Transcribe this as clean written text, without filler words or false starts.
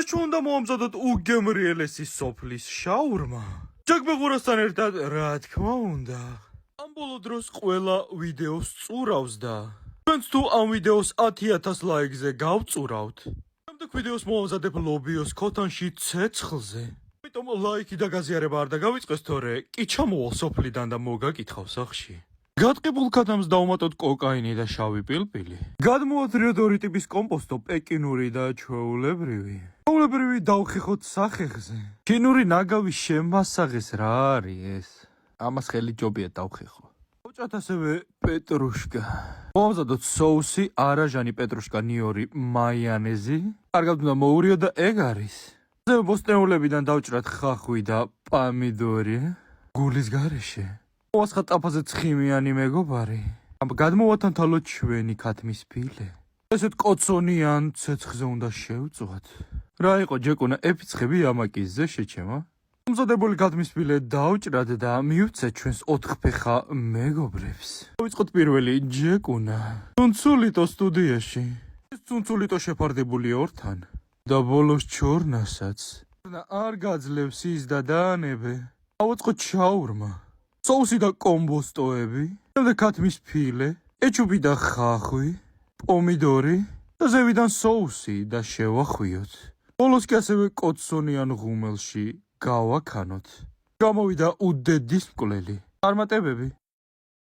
დღეს ჩვენ უნდა მოვამზადოთ უგემრიელესი სოფლის შაურმა. ჯაგბეღურასთან ერთად რა თქმა უნდა. ამ ბოლო დროს ყველა ვიდეოს წურავს და ჩვენც თუ ამ ვიდეოს 10,000 ლაიქზე გავწურავთ. შემდეგ ვიდეოს მოვამზადებ ლობიოს ქოთანში ცეცხლზე. ამიტომ ლაიქი და გაზიარება არ დაგავიწყეს, თორე კი ჩამოვალ სოფლიდან და მოგაკითხავ სახში. გადყებულ ქათამს დავუმატოთ კოკაინი და შავი პილპილი. გადმოათრიოთ ორი ტიპის კომპოსტო, პეკინური და ჩვეულებრივი. ჩვეულებრივი დავხეხოთ სახეხზე. ჩინური ნაგავის შემასაღეს რა არის ეს? ამას ხელი ჯობია დავხეხო. დავჭათ ასევე პეტრუშკა. მოვამზადოთ სოუსი, არაჟანი, პეტრუშკა, ნიორი, მაიანეზი. კარგად უნდა მოურიო და ეგ არის. ასევე ბოსტნეულებიდან დავჭრათ ხახვი და პამიდორი. გულის გარეშე. მოვასხა ტაფაზე ცხიმიანი მეგობარი. გადმოვათანთალოთ ჩვენი ქათმის ფილე. ესეთ კოცონიან ცეცხლზე უნდა შევწვათ. რა იყო ჯეკუნა, ეფიცხები ამაკიზზე შეჩემა? მომზადებული ქათმის ფილე დავჭრათ და მივცეთ ჩვენს 4 ფეხა მეგობრებს. დავიწყოთ პირველი ჯეკუნა. ცუნცულიტო სტუდიაში. ეს ცუნცულიტო შეფარდებულია ორთან. და ბოლოს ჩორნასაც. არ გაძლევს ის და დაანებე. ავაწყოთ შაურმა. სოუსი და კომბოსტოები, შემდეგ ქათმის ფილე, ეჩუბი და ხახვი, პომიდორი და ზევიდან სოუსი და შევახვიოთ. ბოლოს კი ასევე კოცონიან ღუმელში გავაქანოთ. გამოვიდა უდედის მკვლელი. წარმატებები.